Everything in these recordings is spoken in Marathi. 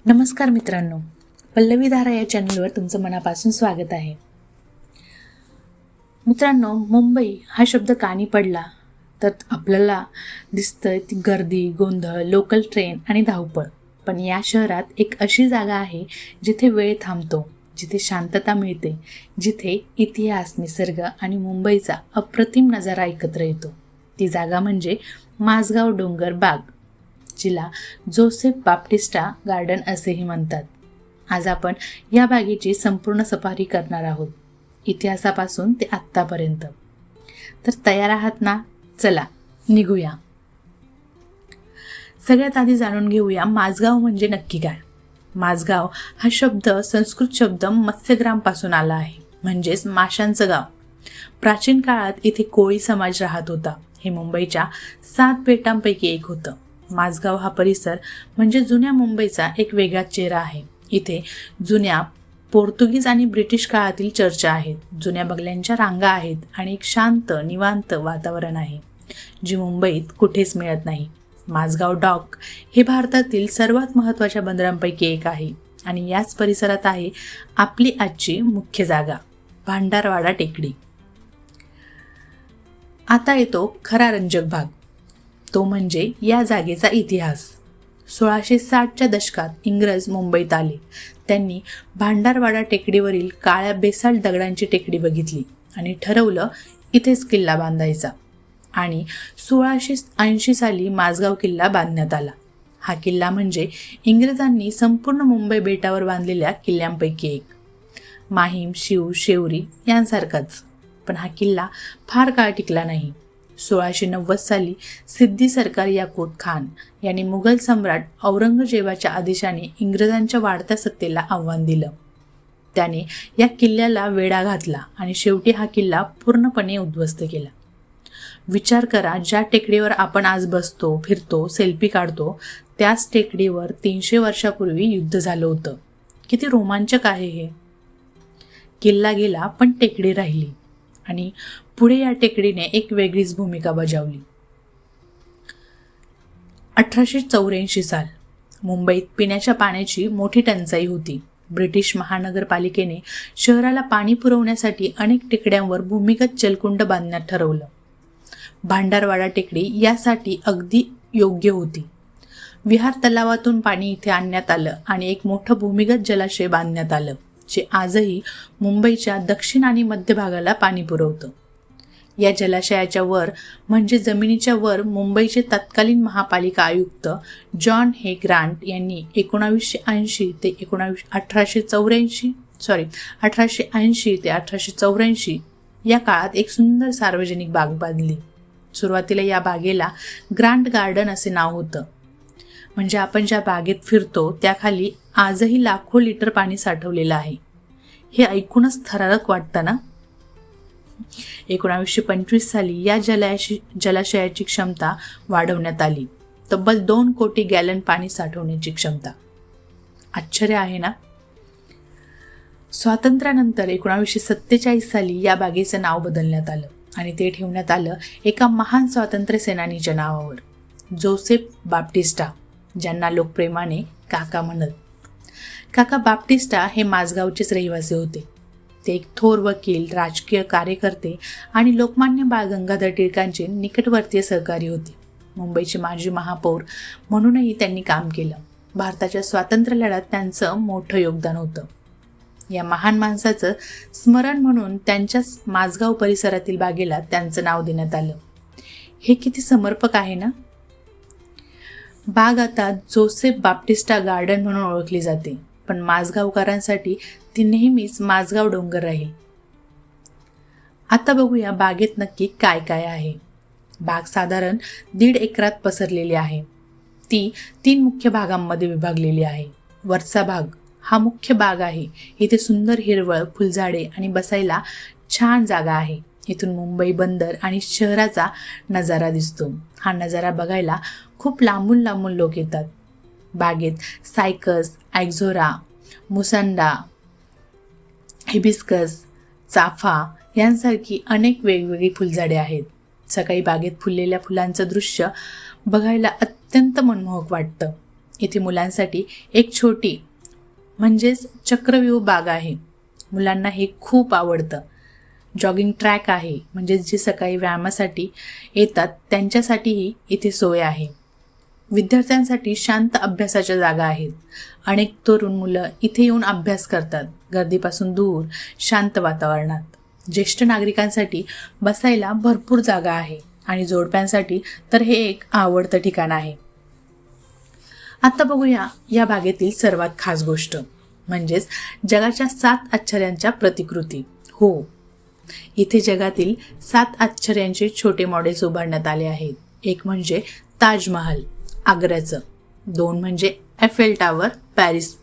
नमस्कार मित्रांनो, पल्लवी धारा या चॅनलवर तुमचं मनापासून स्वागत आहे. मित्रांनो, मुंबई हा शब्द कानी पडला तर आपल्याला दिसतं ती गर्दी, गोंधळ, लोकल ट्रेन आणि धावपळ. पण या शहरात एक अशी जागा आहे जिथे वेळ थांबतो, जिथे शांतता मिळते, जिथे इतिहास, निसर्ग आणि मुंबईचा अप्रतिम नजारा एकत्र येतो. ती जागा म्हणजे माझगाव डोंगर बाग, जिला जोसेफ बाप्टिस्टा गार्डन असेही म्हणतात. आज आपण या बागेची संपूर्ण सफारी करणार आहोत, इतिहासापासून ते आत्तापर्यंत. तर तयार आहात ना? चला निघूया. सगळ्यात आधी जाणून घेऊया माझगाव म्हणजे नक्की काय. माझगाव हा शब्द संस्कृत शब्द मत्स्यग्रामपासून आला आहे, म्हणजेच माशांचं गाव. प्राचीन काळात इथे कोळी समाज राहत होता. हे मुंबईच्या 7 बेटांपैकी एक होतं. माझगाव हा परिसर म्हणजे जुन्या मुंबईचा एक वेगळा चेहरा आहे. इथे जुन्या पोर्तुगीज आणि ब्रिटिश काळातील चर्चा आहेत, जुन्या बंगल्यांच्या रांगा आहेत आणि एक शांत निवांत वातावरण आहे, जी मुंबईत कुठेच मिळत नाही. माझगाव डॉक हे भारतातील सर्वात महत्त्वाच्या बंदरांपैकी एक आहे आणि याच परिसरात आहे आपली आजची मुख्य जागा, भांडारवाडा टेकडी. आता येतो खरा रंजक भाग, तो म्हणजे या जागेचा इतिहास. 1660च्या दशकात इंग्रज मुंबईत आले. त्यांनी भांडारवाडा टेकडीवरील काळ्या बेसाल्ट दगडांची टेकडी बघितली आणि ठरवलं इथेच किल्ला बांधायचा. आणि 1680 साली माझगाव किल्ला बांधण्यात आला. हा किल्ला म्हणजे इंग्रजांनी संपूर्ण मुंबई बेटावर बांधलेल्या किल्ल्यांपैकी एक. माहीम, शीव, शेवरी यांसारखाच. पण हा किल्ला फार काळ टिकला नाही. 1690 साली सिद्दी सरकार याकूत खान यांनी मुघल सम्राट औरंगजेबाच्या आदेशाने इंग्रजांच्या वाढत्या सत्तेला आव्हान दिलं. त्याने या किल्ल्याला वेढा घातला आणि शेवटी हा किल्ला पूर्णपणे उद्ध्वस्त केला. विचार करा, ज्या टेकडीवर आपण आज बसतो, फिरतो, सेल्फी काढतो, त्याच टेकडीवर 300 वर्षापूर्वी युद्ध झालं होतं. किती रोमांचक आहे हे. किल्ला गेला पण टेकडी राहिली आणि पुढे या टेकडीने एक वेगळीच भूमिका बजावली. 1884 साल मुंबईत पिण्याच्या पाण्याची मोठी टंचाई होती. ब्रिटिश महानगरपालिकेने शहराला पाणी पुरवण्यासाठी अनेक टेकड्यांवर भूमिगत जलकुंड बांधण्यात ठरवलं. भांडारवाडा टेकडी यासाठी अगदी योग्य होती. विहार तलावातून पाणी इथे आणण्यात आलं आणि एक मोठं भूमिगत जलाशय बांधण्यात आलं, जे आजही मुंबईच्या दक्षिण आणि मध्य भागाला पाणी पुरवतं. या जलाशयाच्या वर म्हणजे जमिनीच्या वर मुंबईचे तत्कालीन महापालिका आयुक्त जॉन हे ग्रांट यांनी 1880 ते 1884 या काळात एक सुंदर सार्वजनिक बाग बांधली. सुरुवातीला या बागेला ग्रांट गार्डन असे नाव होतं. म्हणजे आपण ज्या बागेत फिरतो त्याखाली आजही लाखो लिटर पाणी साठवलेलं आहे. हे ऐकूनच थरारक वाटतं ना? 1925 साली या जलाशयाची क्षमता वाढवण्यात आली. तब्बल 2 कोटी गॅलन पाणी साठवण्याची क्षमता. आश्चर्य आहे ना? स्वातंत्र्यानंतर 1947 साली या बागेचं नाव बदलण्यात आलं आणि ते ठेवण्यात आलं एका महान स्वातंत्र्य सेनानीच्या नावावर, जोसेफ बाप्टिस्टा, ज्यांना लोक प्रेमाने काका म्हणत. काका बाप्टिस्टा हे माझगावचेच रहिवासी होते. ते एक थोर वकील, राजकीय कार्यकर्ते आणि लोकमान्य बाळ गंगाधर टिळकांचे निकटवर्तीय सहकारी होते. मुंबईचे माजी महापौर म्हणूनही त्यांनी काम केलं. भारताच्या स्वातंत्र्य लढ्यात त्यांचं मोठं योगदान होतं. या महान माणसाचं स्मरण म्हणून त्यांच्याच माझगाव परिसरातील बागेला त्यांचं नाव देण्यात आलं. हे किती समर्पक आहे ना? बाग आता जोसेफ बाप्टिस्टा गार्डन म्हणून ओळखली जाते, पण माझगावकरांसाठी ती नेहमीच माझगाव डोंगर राहील. आता बघूया बागेत नक्की काय काय आहे. बाग साधारण 1.5 एकरात पसरलेली आहे. ती 3 मुख्य भागांमध्ये विभागलेली आहे. वरचा भाग हा मुख्य बाग आहे. इथे सुंदर हिरवळ, फुलझाडे आणि बसायला छान जागा आहे. इथून मुंबई बंदर आणि शहराचा नजारा दिसतो. हा नजारा बघायला खूप लांबून लांबून लोक येतात. बागेत सायकस, ॲक्झोरा, मुसंडा, हिबिस्कस, चाफा यांसारखी अनेक वेगवेगळी फुलझाडे आहेत. सकाळी बागेत फुललेल्या फुलांचं दृश्य बघायला अत्यंत मनमोहक वाटतं. इथे मुलांसाठी एक छोटी म्हणजेच चक्रव्यूह बाग आहे. मुलांना हे खूप आवडतं. जॉगिंग ट्रॅक आहे, म्हणजे जे सकाळी व्यायामासाठी येतात त्यांच्यासाठीही इथे सोय आहे. विद्यार्थ्यांसाठी शांत अभ्यासाच्या जागा आहेत. अनेक तरुण मुलं इथे येऊन अभ्यास करतात, गर्दीपासून दूर शांत वातावरणात. ज्येष्ठ नागरिकांसाठी बसायला भरपूर जागा आहे आणि जोडप्यांसाठी तर हे एक आवडतं ठिकाण आहे. आता बघूया या बागेतील सर्वात खास गोष्ट, म्हणजेच जगाच्या 7 आश्चर्यांच्या प्रतिकृती. हो, इथे जगातील 7 आश्चर्यांचे छोटे मॉडेल्स उभारण्यात आले आहेत. एक म्हणजे ताजमहल आग्र्याचं, 2 म्हणजे एफेल टावर पॅरिस,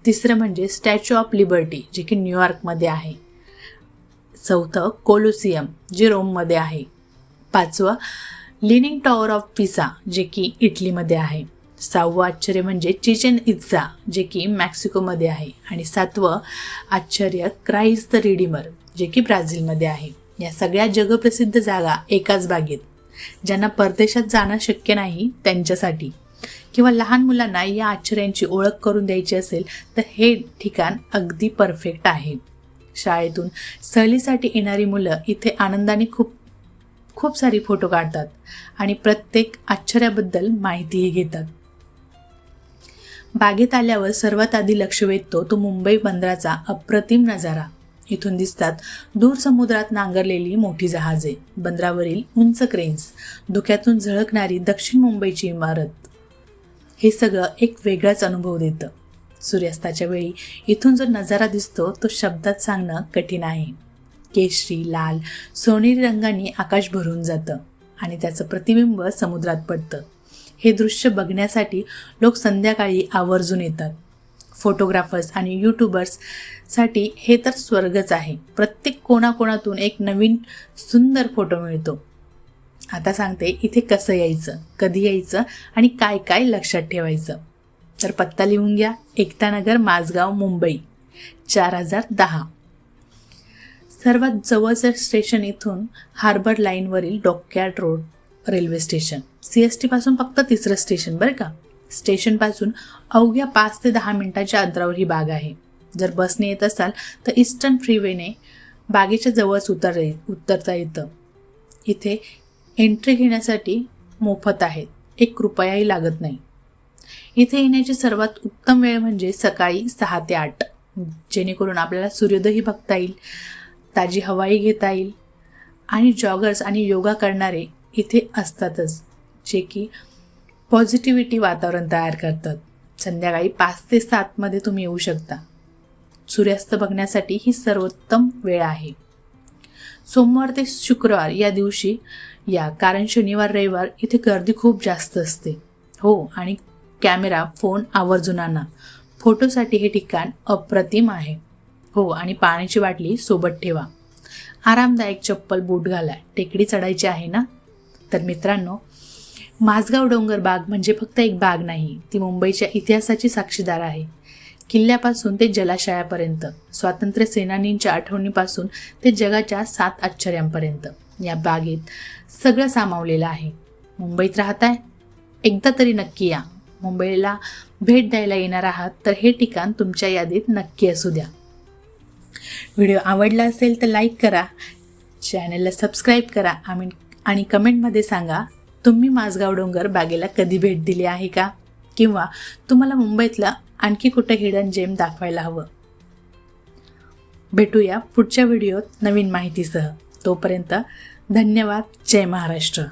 3रं म्हणजे स्टॅच्यू ऑफ लिबर्टी जे की न्यूयॉर्कमध्ये आहे, 4थं कोलोसियम जे रोममध्ये आहे, 5वं लिनिंग टॉवर ऑफ पिसा जे की इटलीमध्ये आहे, 6वं आश्चर्य म्हणजे चिचेन इत्जा जे की मेक्सिकोमध्ये आहे आणि 7वं आश्चर्य क्राइस्ट द रिडीमर जे की ब्राझीलमध्ये आहे. या सगळ्या जगप्रसिद्ध जागा एकाच बागेत. ज्यांना परदेशात जाणं शक्य नाही त्यांच्यासाठी किंवा लहान मुलांना या आश्चर्यांची ओळख करून द्यायची असेल तर हे ठिकाण अगदी परफेक्ट आहे. शाळेतून सहलीसाठी येणारी मुलं इथे आनंदाने खूप सारी फोटो काढतात आणि प्रत्येक आश्चर्याबद्दल माहितीही घेतात. बागेत आल्यावर सर्वात आधी लक्ष वेधतो तो मुंबई बंदराचा अप्रतिम नजारा. इथून दिसतात दूर समुद्रात नांगरलेली मोठी जहाजे, बंदरावरील उंच क्रेन्स, धुक्यातून झळकणारी दक्षिण मुंबईची इमारत. हे सगळं एक वेगळाच अनुभव देतं. सूर्यास्ताच्या वेळी इथून जो नजारा दिसतो तो शब्दात सांगणं कठीण आहे. केशरी, लाल, सोनेरी रंगांनी आकाश भरून जातं आणि त्याचं प्रतिबिंब समुद्रात पडतं. हे दृश्य बघण्यासाठी लोक संध्याकाळी आवर्जून येतात. फोटोग्राफर्स आणि यूट्यूबर्ससाठी हे तर स्वर्गच आहे. प्रत्येक कोणाकोणातून एक नवीन सुंदर फोटो मिळतो. आता सांगते इथे कसं यायचं, कधी यायचं आणि काय काय लक्षात ठेवायचं. तर पत्ता लिहून घ्या. एकतानगर, माझगाव, मुंबई 4010. सर्वात जवळचं स्टेशन इथून हार्बर लाईनवरील dockyard road railway station. CST पासून फक्त 3रं स्टेशन बरं का. स्टेशनपासून अवघ्या 5 ते 10 मिनिटांच्या अंतरावर ही बाग आहे. जर बसने येत असाल तर ईस्टर्न फ्रीवेने बागेच्या जवळच उतरता येतं. इथे एंट्री घेण्यासाठी मोफत आहेत, 1 रुपयाही लागत नाही. इथे येण्याची सर्वात उत्तम वेळ म्हणजे सकाळी 6 ते 8, जेणेकरून आपल्याला सूर्योदयही बघता येईल, ताजी हवाही घेता येईल. आणि जॉगर्स आणि योगा करणारे इथे असतातच, जे की पॉझिटिव्हिटी वातावरण तयार करतात. संध्याकाळी 5 ते 7 मध्ये तुम्ही येऊ शकता. सूर्यास्त बघण्यासाठी ही सर्वोत्तम वेळ आहे. सोमवार ते शुक्रवार या दिवशी या, कारण शनिवार रविवार इथे गर्दी खूप जास्त असते. हो, आणि कॅमेरा, फोन आवर्जून आणा. फोटोसाठी हे ठिकाण अप्रतिम आहे. हो, आणि पाण्याची बाटली सोबत ठेवा. आरामदायक चप्पल, बूट घाला. टेकडी चढायची आहे ना. तर मित्रांनो, माझगाव डोंगर बाग म्हणजे फक्त एक बाग नाही, ती मुंबईच्या इतिहासाची साक्षीदार आहे. किल्ल्यापासून ते जलाशयापर्यंत, स्वातंत्र्य सेनानींच्या आठवणीपासून ते जगाच्या 7 आश्चर्यांपर्यंत या बागेत सगळं सामावलेलं आहे. मुंबईत राहताय, एकदा तरी नक्की या. मुंबईला भेट द्यायला येणार आहात तर हे ठिकाण तुमच्या यादीत नक्की असू द्या. व्हिडिओ आवडला असेल तर लाईक करा, चॅनलला सबस्क्राईब करा आणि कमेंटमध्ये सांगा तुम्ही माझगाव डोंगर बागेला कधी भेट दिली आहे का, किंवा तुम्हाला मुंबईतला आणखी कुठं हिडन जेम दाखवायला हवं. भेटूया पुढच्या व्हिडिओत नवीन माहितीसह. तोपर्यंत धन्यवाद. जय महाराष्ट्र.